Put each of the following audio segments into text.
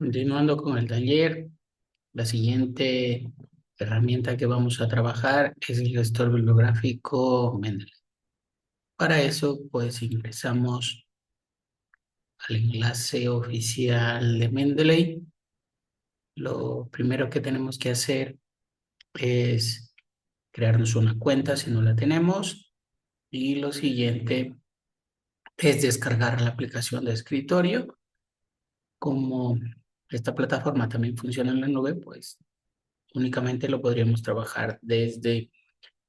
Continuando con el taller, la siguiente herramienta que vamos a trabajar es el gestor bibliográfico Mendeley. Para eso, pues ingresamos al enlace oficial de Mendeley. Lo primero que tenemos que hacer es crearnos una cuenta si no la tenemos. Y lo siguiente es descargar la aplicación de escritorio. Como esta plataforma también funciona en la nube, pues únicamente lo podríamos trabajar desde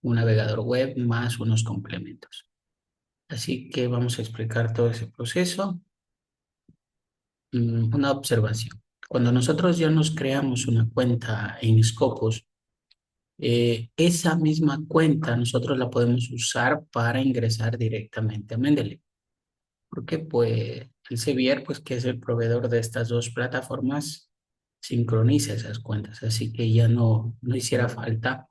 un navegador web más unos complementos. Así que vamos a explicar todo ese proceso. Una observación. Cuando nosotros ya nos creamos una cuenta en Scopus, esa misma cuenta nosotros la podemos usar para ingresar directamente a Mendeley. Porque pues Elsevier, pues que es el proveedor de estas dos plataformas, sincroniza esas cuentas. Así que ya no hiciera falta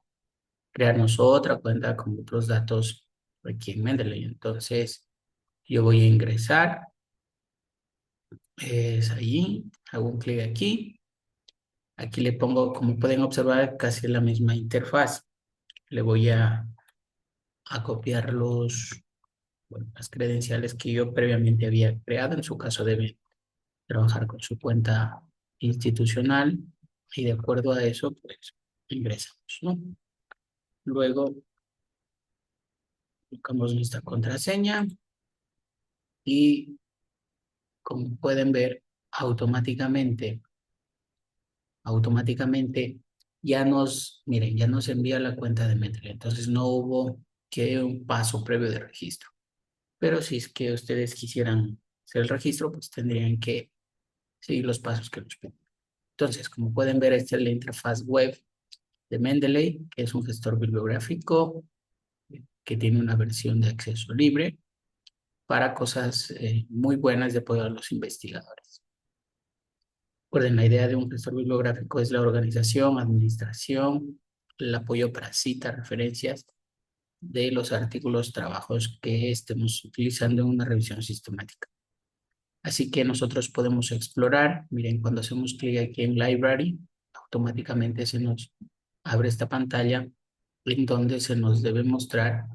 crearnos otra cuenta con otros datos aquí en Mendeley. Entonces, yo voy a ingresar, es allí, hago un clic aquí. Aquí le pongo, como pueden observar, casi la misma interfaz. Le voy a copiar las credenciales que yo previamente había creado. En su caso, debe trabajar con su cuenta institucional y de acuerdo a eso, pues ingresamos, ¿no? Luego, buscamos nuestra contraseña y como pueden ver, automáticamente miren, ya nos envía la cuenta de Mendeley. Entonces no hubo que un paso previo de registro. Pero si es que ustedes quisieran hacer el registro, pues tendrían que seguir los pasos que nos piden. Entonces, como pueden ver, esta es la interfaz web de Mendeley, que es un gestor bibliográfico que tiene una versión de acceso libre para cosas muy buenas de apoyo a los investigadores. Recuerden, la idea de un gestor bibliográfico es la organización, administración, el apoyo para citas, referencias de los artículos, trabajos que estemos utilizando en una revisión sistemática. Así que nosotros podemos explorar, miren, cuando hacemos clic aquí en Library, automáticamente se nos abre esta pantalla en donde se nos debe mostrar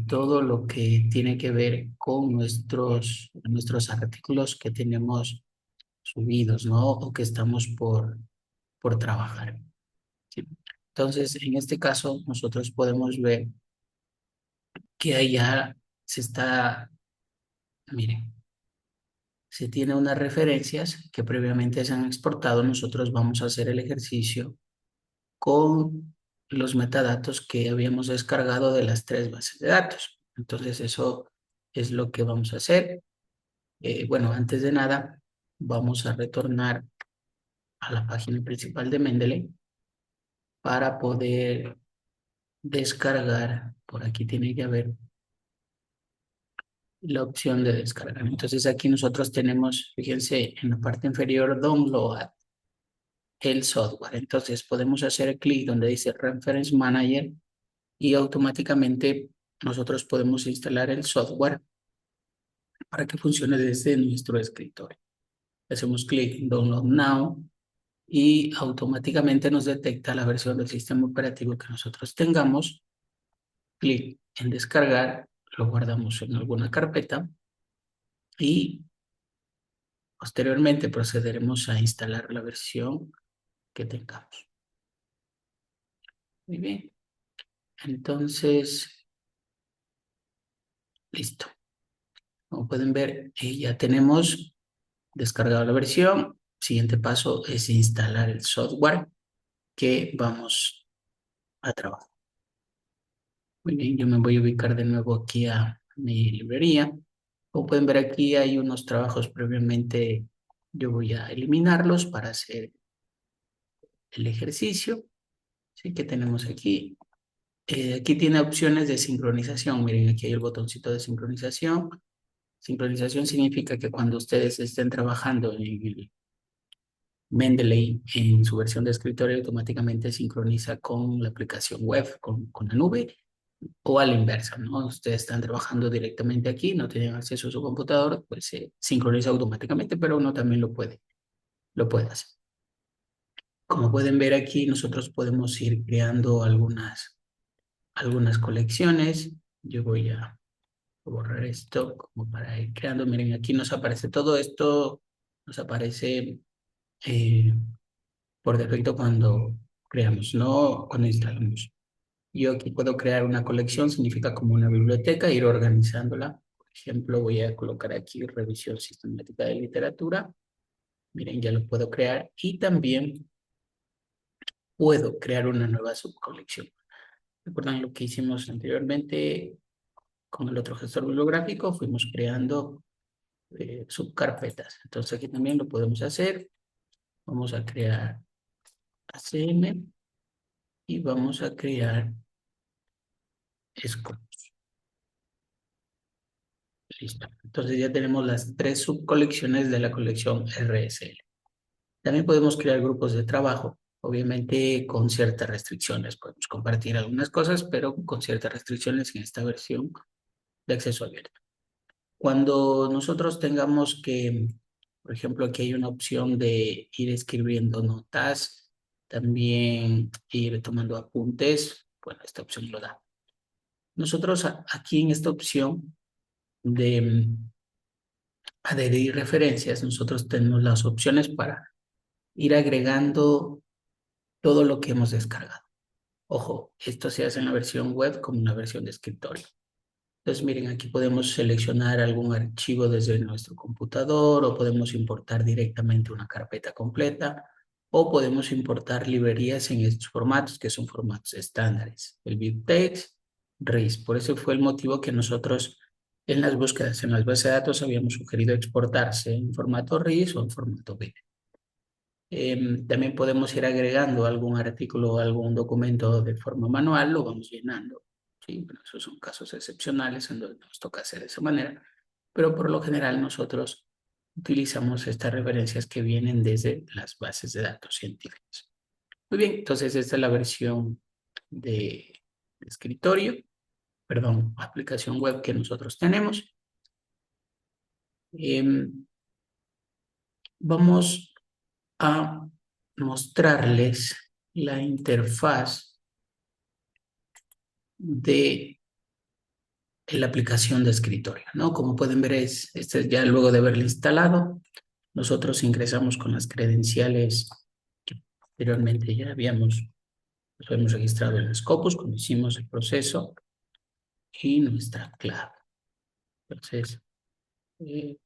todo lo que tiene que ver con nuestros artículos que tenemos subidos, ¿no? O que estamos por trabajar. ¿Sí? Entonces, en este caso, nosotros podemos ver que allá se está, miren, se tiene unas referencias que previamente se han exportado. Nosotros vamos a hacer el ejercicio con los metadatos que habíamos descargado de las tres bases de datos. Entonces, eso es lo que vamos a hacer. Bueno, antes de nada, vamos a retornar a la página principal de Mendeley para poder descargar. Por aquí tiene que haber la opción de descargar. Entonces aquí nosotros tenemos, fíjense, en la parte inferior, download el software. Entonces podemos hacer clic donde dice Reference Manager y automáticamente nosotros podemos instalar el software para que funcione desde nuestro escritorio. Hacemos clic en Download Now y automáticamente nos detecta la versión del sistema operativo que nosotros tengamos. Clic en descargar, lo guardamos en alguna carpeta y posteriormente procederemos a instalar la versión que tengamos. Muy bien, entonces, listo. Como pueden ver, ya tenemos descargado la versión. Siguiente paso es instalar el software que vamos a trabajar. Muy bien, yo me voy a ubicar de nuevo aquí a mi librería. Como pueden ver aquí hay unos trabajos previamente, yo voy a eliminarlos para hacer el ejercicio. Así que tenemos aquí. Aquí tiene opciones de sincronización. Miren, aquí hay el botoncito de sincronización. Sincronización significa que cuando ustedes estén trabajando en el Mendeley en su versión de escritorio automáticamente sincroniza con la aplicación web, con la nube o a la inversa, ¿no? Ustedes están trabajando directamente aquí, no tienen acceso a su computador, pues se sincroniza automáticamente, pero uno también lo puede lo puede hacer. Como pueden ver aquí, nosotros podemos ir creando algunas colecciones. Yo voy a borrar esto como para ir creando. Miren, aquí nos aparece todo esto, nos aparece eh, por defecto cuando creamos, no cuando instalamos. Yo aquí puedo crear una colección, significa como una biblioteca, ir organizándola. Por ejemplo, voy a colocar aquí revisión sistemática de literatura. Miren, ya lo puedo crear y también puedo crear una nueva subcolección. ¿Recuerdan lo que hicimos anteriormente con el otro gestor bibliográfico? Fuimos creando subcarpetas. Entonces aquí también lo podemos hacer. Vamos a crear ACM y vamos a crear Scopus. Listo. Entonces ya tenemos las tres subcolecciones de la colección RSL. También podemos crear grupos de trabajo, obviamente con ciertas restricciones. Podemos compartir algunas cosas, pero con ciertas restricciones en esta versión de acceso abierto. Cuando nosotros tengamos que, por ejemplo, aquí hay una opción de ir escribiendo notas, también ir tomando apuntes, bueno, esta opción lo da. Nosotros aquí en esta opción de adherir referencias, nosotros tenemos las opciones para ir agregando todo lo que hemos descargado. Ojo, esto se hace en la versión web como una versión de escritorio. Entonces, miren, aquí podemos seleccionar algún archivo desde nuestro computador o podemos importar directamente una carpeta completa o podemos importar librerías en estos formatos que son formatos estándares, el BibTeX, RIS. Por eso fue el motivo que nosotros en las búsquedas, en las bases de datos, habíamos sugerido exportarse en formato RIS o en formato BIP. También podemos ir agregando algún artículo o algún documento de forma manual, lo vamos llenando. ¿Sí? Bueno, esos son casos excepcionales en donde nos toca hacer de esa manera, pero por lo general nosotros utilizamos estas referencias que vienen desde las bases de datos científicas. Muy bien, entonces esta es la versión de escritorio, perdón, aplicación web que nosotros tenemos. Vamos a mostrarles la interfaz de la aplicación de escritorio, ¿no? Como pueden ver, este ya luego de haberlo instalado, nosotros ingresamos con las credenciales que anteriormente ya nos habíamos registrado en Scopus cuando hicimos el proceso y nuestra clave. Entonces,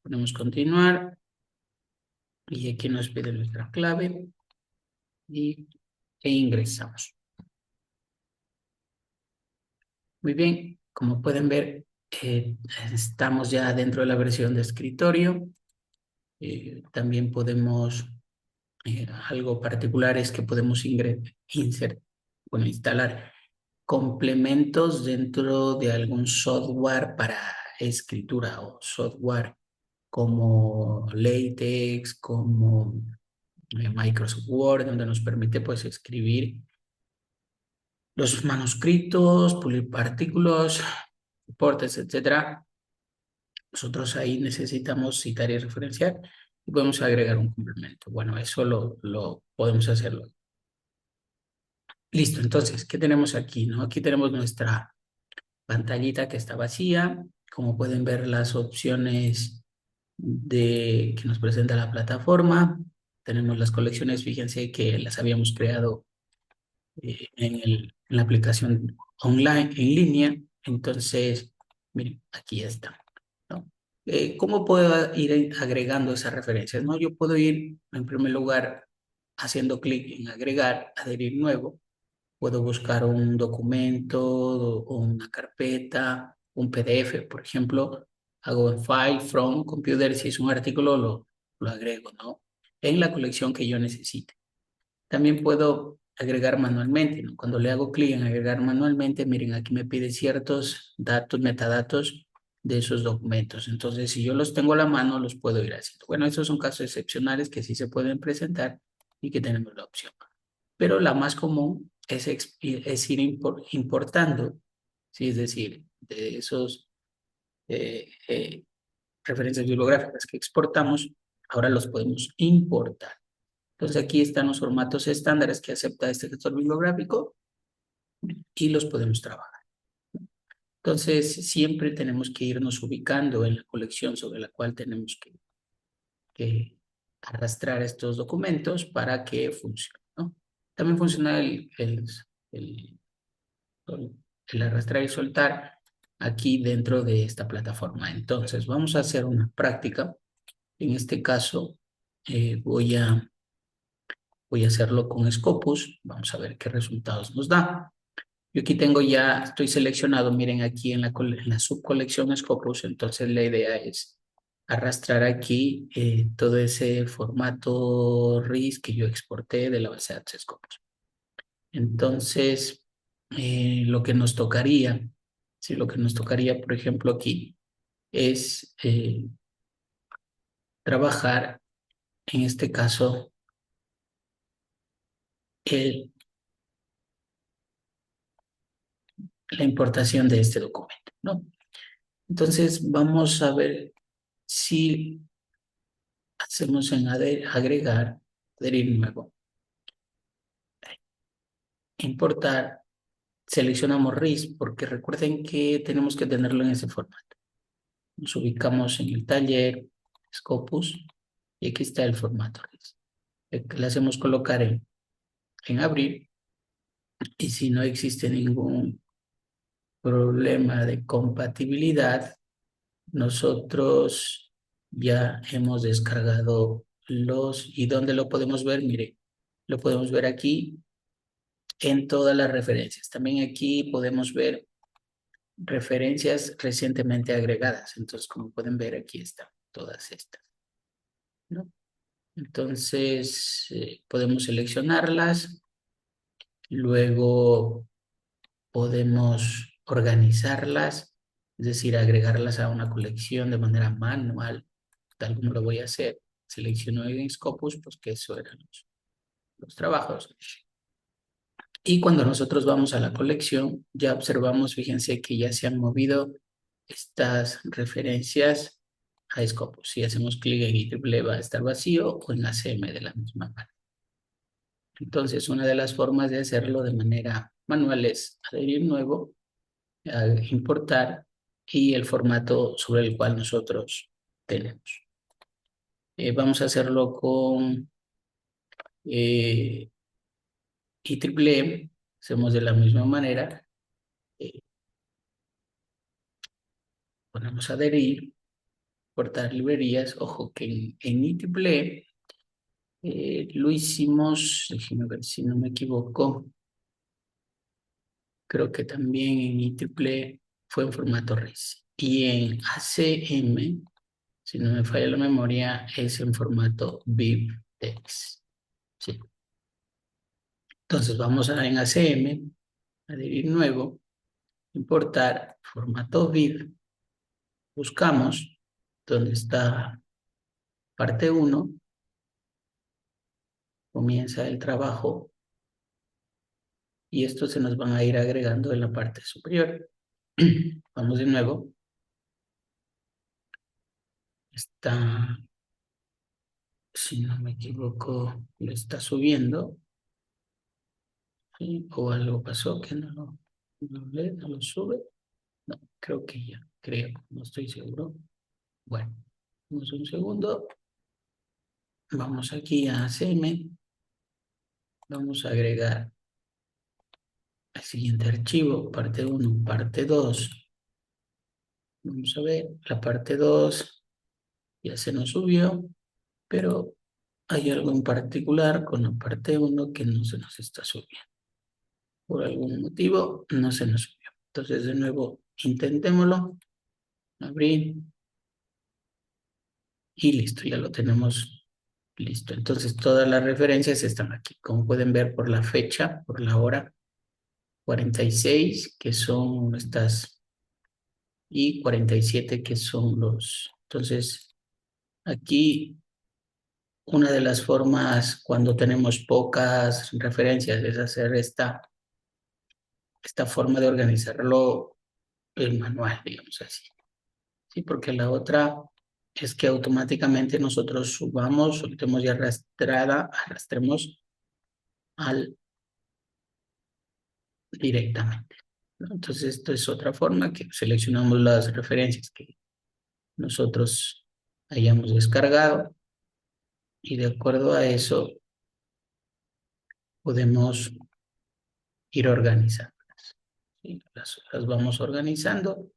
ponemos continuar y aquí nos pide nuestra clave e ingresamos. Muy bien, como pueden ver, estamos ya dentro de la versión de escritorio. También podemos, algo particular es que podemos instalar complementos dentro de algún software para escritura o software como LaTeX, como Microsoft Word, donde nos permite pues escribir los manuscritos, pulir artículos, reportes, etcétera. Nosotros ahí necesitamos citar y referenciar y podemos agregar un complemento. Bueno, eso lo podemos hacerlo. Listo, entonces, ¿qué tenemos aquí? ¿No? Aquí tenemos nuestra pantallita que está vacía. Como pueden ver, las opciones que nos presenta la plataforma. Tenemos las colecciones, fíjense que las habíamos creado en la aplicación online, en línea. Entonces, miren, aquí ya está, ¿no? ¿Cómo puedo ir agregando esas referencias? ¿No? Yo puedo ir, en primer lugar, haciendo clic en agregar, adherir nuevo. Puedo buscar un documento o una carpeta, un PDF, por ejemplo. Hago en File, From, Computer, si es un artículo, lo agrego, ¿no? En la colección que yo necesite. También puedo agregar manualmente, ¿no? Cuando le hago clic en agregar manualmente, miren, aquí me pide ciertos datos, metadatos de esos documentos. Entonces, si yo los tengo a la mano, los puedo ir haciendo. Bueno, estos son casos excepcionales que sí se pueden presentar y que tenemos la opción. Pero la más común es ir importando, ¿sí? Es decir, de esos eh, eh, referencias bibliográficas que exportamos, ahora los podemos importar. Entonces aquí están los formatos estándares que acepta este gestor bibliográfico y los podemos trabajar. Entonces siempre tenemos que irnos ubicando en la colección sobre la cual tenemos que arrastrar estos documentos para que funcione, ¿no? También funciona el, el arrastrar y soltar aquí dentro de esta plataforma. Entonces vamos a hacer una práctica. En este caso voy a hacerlo con Scopus. Vamos a ver qué resultados nos da. Yo aquí tengo ya, estoy seleccionado, miren aquí en la subcolección Scopus, entonces la idea es arrastrar aquí todo ese formato RIS que yo exporté de la base de datos Scopus. Entonces, lo que nos tocaría, sí, lo que nos tocaría, por ejemplo, aquí es trabajar, en este caso, el, la importación de este documento, ¿no? Entonces, vamos a ver si hacemos en agregar, adherir nuevo, importar, seleccionamos RIS, porque recuerden que tenemos que tenerlo en ese formato. Nos ubicamos en el taller, Scopus, y aquí está el formato RIS. Le hacemos colocar en abrir, y si no existe ningún problema de compatibilidad, nosotros ya hemos descargado ¿y dónde lo podemos ver? Mire, lo podemos ver aquí en todas las referencias. También aquí podemos ver referencias recientemente agregadas. Entonces, como pueden ver, aquí están todas estas, ¿no? Entonces, podemos seleccionarlas, luego podemos organizarlas, es decir, agregarlas a una colección de manera manual, tal como lo voy a hacer. Selecciono en Scopus, pues que eso eran los trabajos. Y cuando nosotros vamos a la colección, ya observamos, fíjense que ya se han movido estas referencias a Scopus. Si hacemos clic en IEEE va a estar vacío o en ACM de la misma manera. Entonces, una de las formas de hacerlo de manera manual es adherir nuevo, importar y el formato sobre el cual nosotros tenemos. Vamos a hacerlo con IEEE. Hacemos de la misma manera. Eh, Ponemos adherir, importar librerías. Ojo que en IEEE lo hicimos, déjenme ver si no me equivoco, creo que también en IEEE fue en formato RIS. Y en ACM, si no me falla la memoria, es en formato BibTeX. Sí. Entonces vamos en ACM, adherir nuevo, importar formato BIB, buscamos donde está parte 1, comienza el trabajo y estos se nos van a ir agregando en la parte superior. Vamos de nuevo. Está, si no me equivoco, lo está subiendo. ¿Sí? O algo pasó que no lee, no lo sube. No, creo que ya, creo, no estoy seguro. Bueno, vamos un segundo. Vamos aquí a ACM. Vamos a agregar el siguiente archivo, parte 1, parte 2. Vamos a ver, la parte 2 ya se nos subió, pero hay algo en particular con la parte 1 que no se nos está subiendo. Por algún motivo no se nos subió. Entonces, de nuevo, intentémoslo. Abrir y listo, ya lo tenemos listo. Entonces, todas las referencias están aquí. Como pueden ver por la fecha, por la hora, 46, que son estas, y 47, que son los. Entonces, aquí una de las formas cuando tenemos pocas referencias es hacer esta forma de organizarlo el manual, digamos así. Sí, porque la otra es que automáticamente nosotros subamos, soltemos y arrastremos al directamente, ¿no? Entonces, esto es otra forma que seleccionamos las referencias que nosotros hayamos descargado y de acuerdo a eso podemos ir organizando. ¿Sí? Las vamos organizando,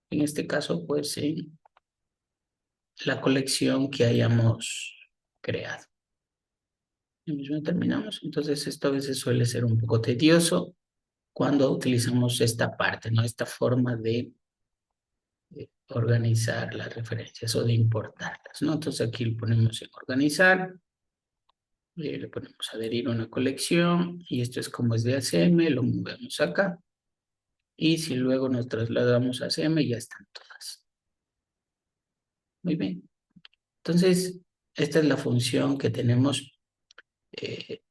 en este caso, pues en la colección que hayamos creado. Y mismo terminamos. Entonces, esto a veces suele ser un poco tedioso cuando utilizamos esta parte, ¿no? Esta forma de organizar las referencias o de importarlas, ¿no? Entonces, aquí lo ponemos en organizar, le ponemos adherir a una colección y esto es como es de ACM, lo movemos acá y si luego nos trasladamos a ACM ya están todas. Muy bien. Entonces, esta es la función que tenemos eh,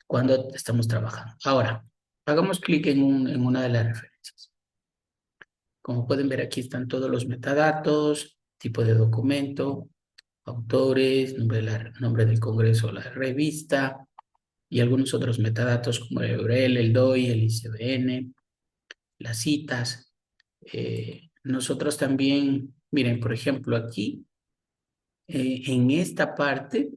cuando estamos trabajando. Ahora, hagamos clic en una de las referencias. Como pueden ver, aquí están todos los metadatos, tipo de documento, autores, nombre del congreso o la revista y algunos otros metadatos como el URL, el DOI, el ICBN, las citas. Nosotros también, miren, por ejemplo, aquí en esta parte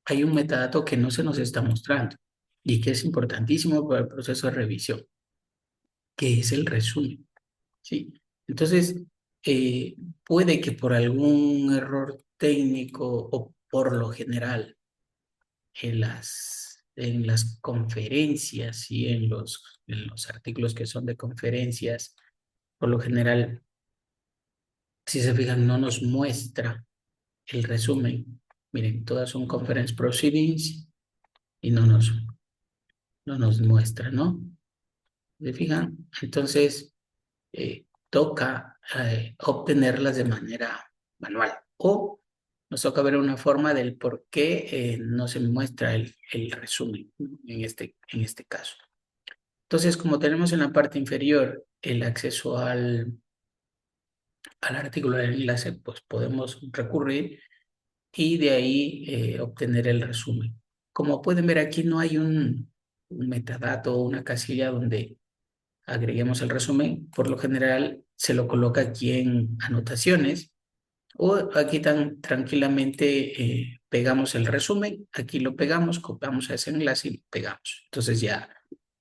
hay un metadato que no se nos está mostrando y que es importantísimo para el proceso de revisión, que es el resumen, ¿sí? Entonces, eh, puede que por algún error técnico o por lo general en las conferencias y en los artículos que son de conferencias, por lo general, si se fijan, no nos muestra el resumen. Miren, todas son conference proceedings y no nos muestra, ¿no? ¿Se fijan? Entonces, toca obtenerlas de manera manual o nos toca ver una forma del por qué no se muestra el resumen, ¿no? En este caso. Entonces, como tenemos en la parte inferior el acceso al artículo del enlace, pues podemos recurrir y de ahí obtener el resumen. Como pueden ver aquí no hay un metadato o una casilla donde agreguemos el resumen. Por lo general se lo coloca aquí en anotaciones o aquí tan tranquilamente pegamos el resumen, aquí lo pegamos, copiamos ese enlace y lo pegamos. Entonces ya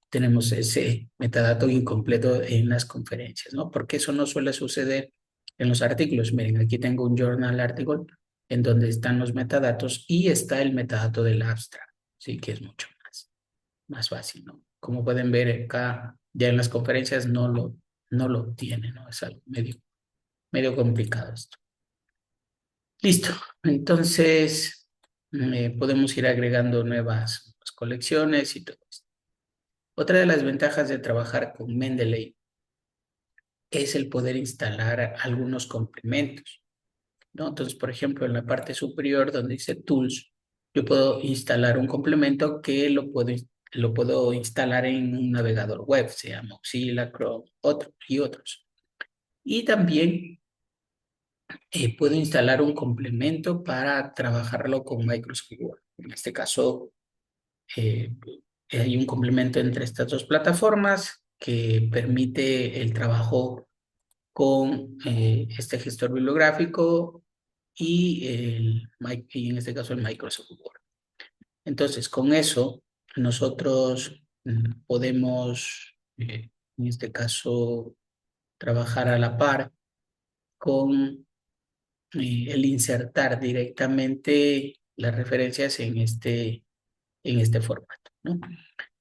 tenemos ese metadato incompleto en las conferencias, ¿no? Porque eso no suele suceder en los artículos. Miren, aquí tengo un journal article en donde están los metadatos y está el metadato del abstract, sí, que es mucho más fácil, ¿no? Como pueden ver acá, ya en las conferencias no lo tiene, ¿no? Es algo medio complicado esto. Listo, entonces podemos ir agregando nuevas colecciones y todo esto. Otra de las ventajas de trabajar con Mendeley es el poder instalar algunos complementos, ¿no? Entonces, por ejemplo, en la parte superior donde dice Tools, yo puedo instalar un complemento que lo puedo instalar en un navegador web, sea Mozilla, Chrome, y otros. Y también puedo instalar un complemento para trabajarlo con Microsoft Word. En este caso, eh, hay un complemento entre estas dos plataformas que permite el trabajo con este gestor bibliográfico y en este caso el Microsoft Word. Entonces, con eso, nosotros podemos, en este caso, trabajar a la par con el insertar directamente las referencias en este formato, ¿no?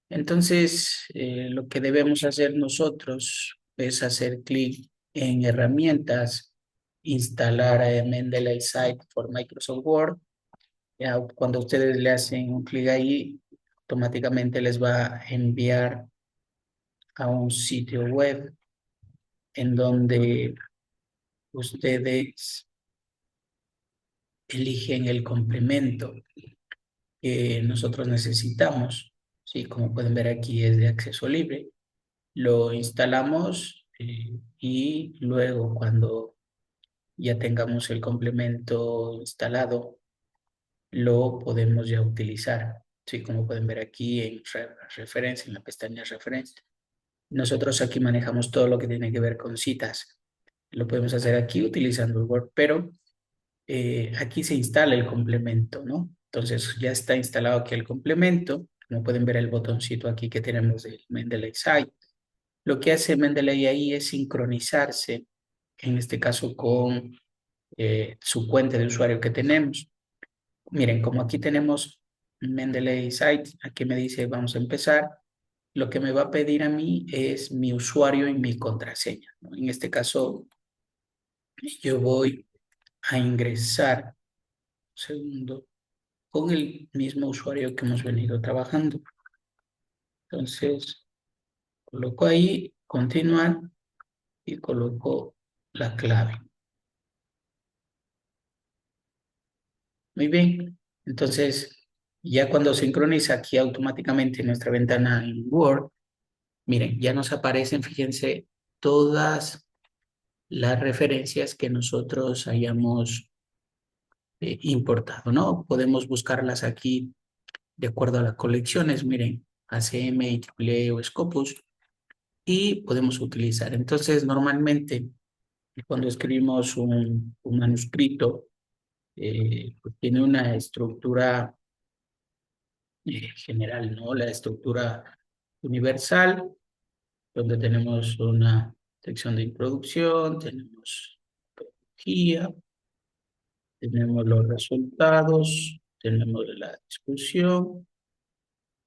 Entonces, lo que debemos hacer nosotros es hacer clic en herramientas, instalar Mendeley Site for Microsoft Word. Ya cuando ustedes le hacen un clic ahí, automáticamente les va a enviar a un sitio web en donde ustedes eligen el complemento que nosotros necesitamos. Sí, como pueden ver aquí es de acceso libre. Lo instalamos y luego cuando ya tengamos el complemento instalado, lo podemos ya utilizar. Sí, como pueden ver aquí en referencia, en la pestaña referencia. Nosotros aquí manejamos todo lo que tiene que ver con citas. Lo podemos hacer aquí utilizando el Word, pero aquí se instala el complemento, ¿no? Entonces ya está instalado aquí el complemento. Como pueden ver el botoncito aquí que tenemos del Mendeley Site. Lo que hace Mendeley ahí es sincronizarse, en este caso con su cuenta de usuario que tenemos. Miren, como aquí tenemos Mendeley Site, aquí me dice vamos a empezar. Lo que me va a pedir a mí es mi usuario y mi contraseña, ¿no? En este caso, yo voy a ingresar, un segundo, con el mismo usuario que hemos venido trabajando. Entonces, coloco ahí, continuar, y coloco la clave. Muy bien. Entonces, ya cuando sincroniza aquí automáticamente en nuestra ventana en Word, miren, ya nos aparecen, fíjense, todas las referencias que nosotros hayamos importado, ¿no? Podemos buscarlas aquí de acuerdo a las colecciones, miren, ACM, IEEE o Scopus, y podemos utilizar. Entonces, normalmente, cuando escribimos un manuscrito, pues tiene una estructura general, ¿no? La estructura universal, donde tenemos una sección de introducción, tenemos guía, tenemos los resultados, tenemos la discusión,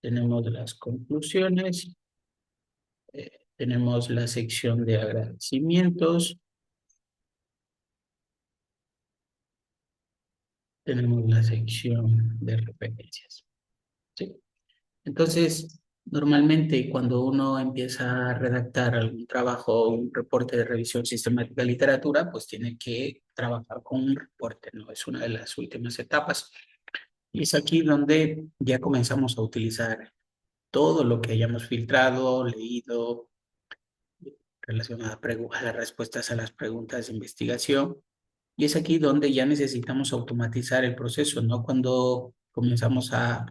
tenemos las conclusiones, tenemos la sección de agradecimientos, tenemos la sección de referencias. ¿Sí? Entonces, normalmente cuando uno empieza a redactar algún trabajo, un reporte de revisión sistemática de literatura, pues tiene que trabajar con un reporte, ¿no? Es una de las últimas etapas. Y es aquí donde ya comenzamos a utilizar todo lo que hayamos filtrado, leído, relacionado a las respuestas a las preguntas de investigación. Y es aquí donde ya necesitamos automatizar el proceso, ¿no? Cuando comenzamos a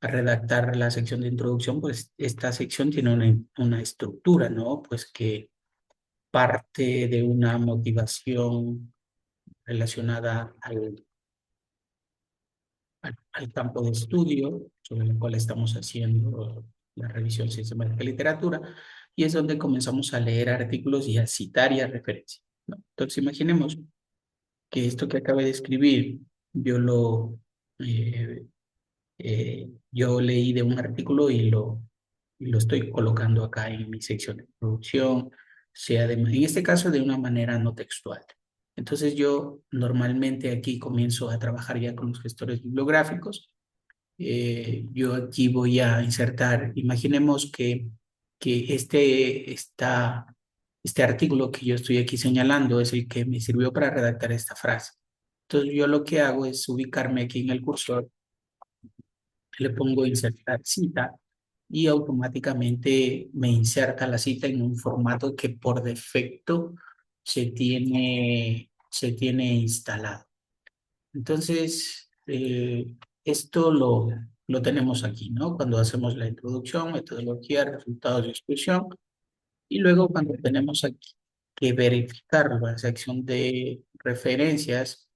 redactar la sección de introducción, pues esta sección tiene una estructura, ¿no? Pues que parte de una motivación relacionada al campo de estudio sobre el cual estamos haciendo la revisión sistemática de literatura, y es donde comenzamos a leer artículos y a citar y a referenciar, ¿no? Entonces imaginemos que esto que acabé de escribir, yo eh, yo leí de un artículo y lo estoy colocando acá en mi sección de producción, sea en este caso de una manera no textual. Entonces yo normalmente aquí comienzo a trabajar ya con los gestores bibliográficos. Yo aquí voy a insertar, imaginemos que este artículo que yo estoy aquí señalando es el que me sirvió para redactar esta frase. Entonces yo lo que hago es ubicarme aquí en el cursor, le pongo insertar cita y automáticamente me inserta la cita en un formato que por defecto se tiene instalado. Entonces, esto lo tenemos aquí, ¿no? Cuando hacemos la introducción, metodología, resultados de discusión, y luego cuando tenemos aquí que verificar la sección de referencias,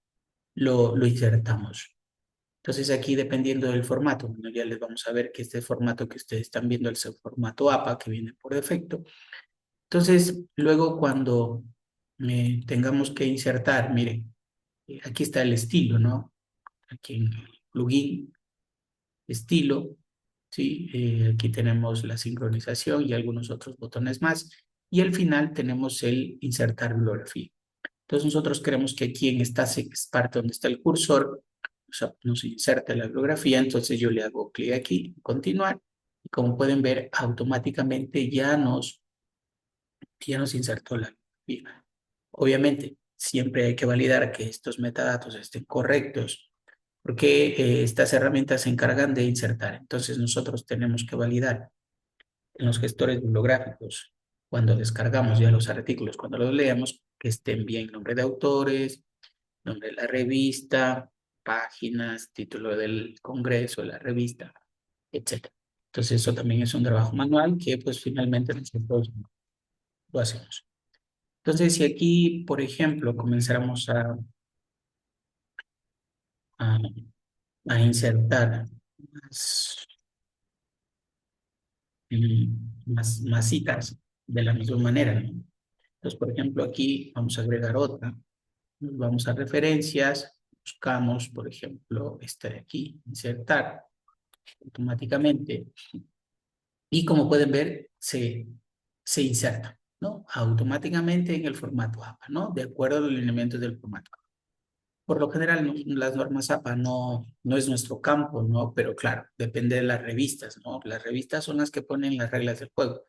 lo insertamos. Entonces aquí dependiendo del formato, bueno, ya les vamos a ver que este formato que ustedes están viendo es el formato APA que viene por defecto. Entonces, luego cuando tengamos que insertar, miren, aquí está el estilo, ¿no? Aquí en el plugin, estilo, ¿sí? Aquí tenemos la sincronización y algunos otros botones más. Y al final tenemos el insertar bibliografía. Entonces nosotros queremos que aquí en esta parte donde está el cursor, o sea, nos inserte la bibliografía, entonces yo le hago clic aquí, continuar, y como pueden ver, automáticamente ya nos insertó la bibliografía. Obviamente, siempre hay que validar que estos metadatos estén correctos, porque estas herramientas se encargan de insertar. Entonces nosotros tenemos que validar en los gestores bibliográficos. cuando descargamos ya los artículos, cuando los leamos, que estén bien nombre de autores, nombre de la revista, páginas, título del congreso, de la revista, etcétera. Entonces eso también es un trabajo manual que pues finalmente nosotros lo hacemos. Entonces si aquí, por ejemplo, comenzáramos a, a insertar más, más citas de la misma manera, ¿no? Entonces, por ejemplo, aquí vamos a agregar otra. Nos vamos a referencias, buscamos, por ejemplo, esta de aquí, insertar automáticamente. Y como pueden ver, se inserta, ¿no? Automáticamente en el formato APA, ¿no? De acuerdo a los lineamientos del formato. Por lo general, las normas APA no es nuestro campo, ¿no? Pero claro, depende de las revistas, ¿no? Las revistas son las que ponen las reglas del juego.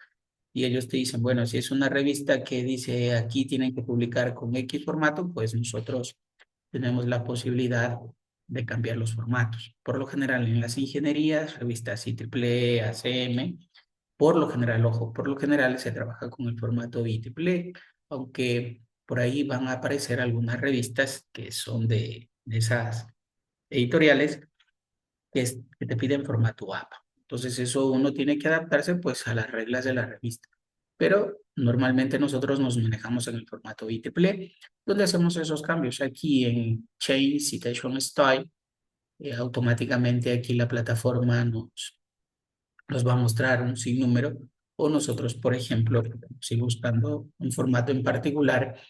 Y ellos te dicen, bueno, si es una revista que dice aquí tienen que publicar con X formato, pues nosotros tenemos la posibilidad de cambiar los formatos. Por lo general, en las ingenierías, revistas IEEE, ACM, por lo general, ojo, por lo general se trabaja con el formato IEEE, aunque por ahí van a aparecer algunas revistas que son de esas editoriales que te piden formato APA. Entonces eso uno tiene que adaptarse pues a las reglas de la revista. Pero normalmente nosotros nos manejamos en el formato IEEE, donde hacemos esos cambios. Aquí en Change Citation Style, automáticamente aquí la plataforma nos va a mostrar un sinnúmero o nosotros, por ejemplo, si buscando un formato en particular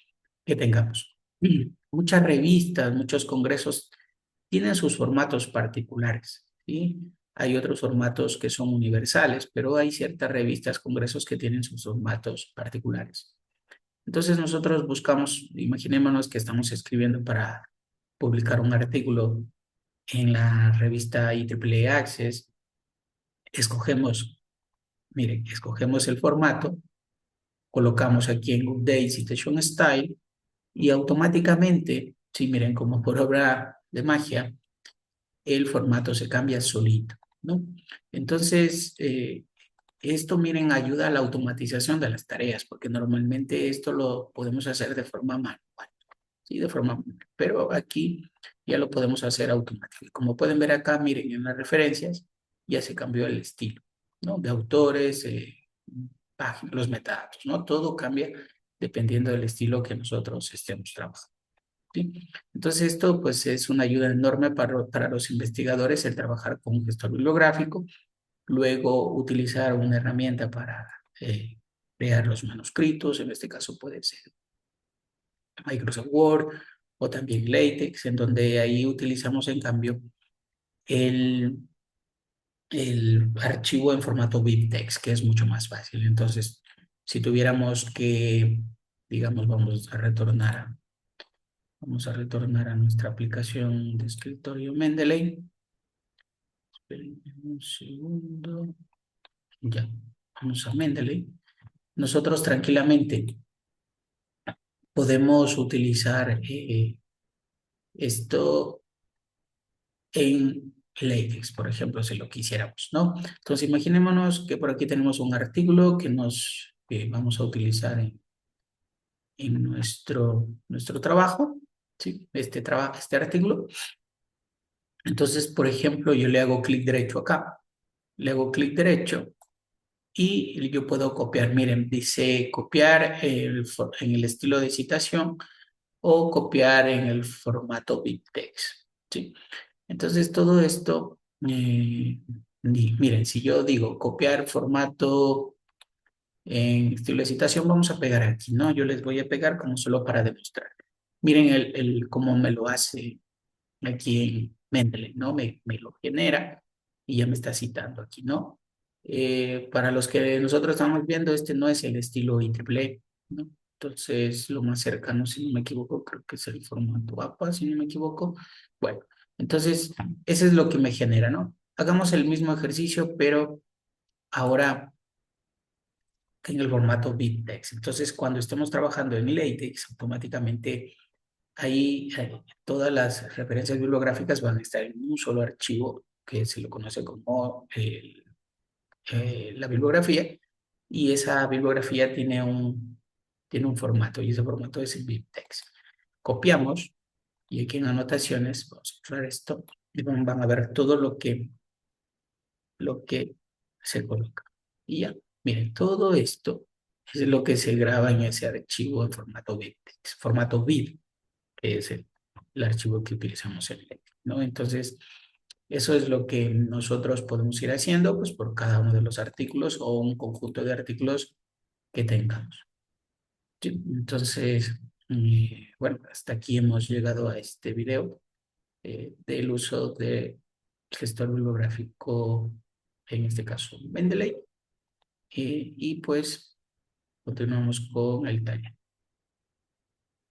que tengamos. Muchas revistas, muchos congresos tienen sus formatos particulares, ¿sí? Hay otros formatos que son universales, pero hay ciertas revistas, congresos que tienen sus formatos particulares. Entonces nosotros buscamos, imaginémonos que estamos escribiendo para publicar un artículo en la revista IEEE Access, escogemos, miren, escogemos el formato, colocamos aquí en Update Citation Style y automáticamente, sí, miren, como por obra de magia, el formato se cambia solito, ¿no? Entonces, esto, miren, ayuda a la automatización de las tareas, porque normalmente esto lo podemos hacer de forma manual, ¿sí? De forma manual, pero aquí ya lo podemos hacer automático. Como pueden ver acá, miren, en las referencias ya se cambió el estilo, ¿no? De autores, páginas, los metadatos, ¿no? Todo cambia dependiendo del estilo que nosotros estemos trabajando. ¿Sí? Entonces esto pues es una ayuda enorme para los investigadores el trabajar con un gestor bibliográfico, luego utilizar una herramienta para crear los manuscritos, en este caso puede ser Microsoft Word o también LaTeX, en donde ahí utilizamos en cambio el, el archivo en formato BibTeX, que es mucho más fácil. Entonces, si tuviéramos que, digamos, vamos a retornar a nuestra aplicación de escritorio Mendeley. Esperen un segundo. Ya, vamos a Mendeley. Nosotros tranquilamente podemos utilizar esto en LaTeX, por ejemplo, si lo quisiéramos, ¿no? Entonces, imaginémonos que por aquí tenemos un artículo que vamos a utilizar en nuestro trabajo, ¿sí? Este artículo. Entonces, por ejemplo, yo le hago clic derecho acá, le hago clic derecho y yo puedo copiar. Miren, dice copiar en el estilo de citación o copiar en el formato BibTeX, ¿sí? Entonces, todo esto, miren, si yo digo copiar formato en estilo de citación, vamos a pegar aquí, ¿no? Yo les voy a pegar como solo para demostrar. Miren cómo me lo hace aquí en Mendeley, ¿no? Me lo genera y ya me está citando aquí, ¿no? Para los que nosotros estamos viendo, este no es el estilo IEEE, ¿no? Entonces, lo más cercano, si no me equivoco, creo que es el formato APA, si no me equivoco. Bueno, entonces, eso es lo que me genera, ¿no? Hagamos el mismo ejercicio, pero ahora en el formato BibTeX. Entonces, cuando estemos trabajando en LaTeX, automáticamente ahí todas las referencias bibliográficas van a estar en un solo archivo que se lo conoce como la bibliografía. y esa bibliografía tiene un formato y ese formato es el BibTeX. Copiamos y aquí en anotaciones vamos a usar esto y van a ver todo lo que se coloca. Y ya, miren, todo esto es lo que se graba en ese archivo en formato BibTeX, formato BIB, que es el archivo que utilizamos en LEC, ¿no? Entonces, eso es lo que nosotros podemos ir haciendo, pues por cada uno de los artículos o un conjunto de artículos que tengamos. Sí, entonces, bueno, hasta aquí hemos llegado a este video del uso de gestor bibliográfico, en este caso Mendeley, y pues continuamos con el taller.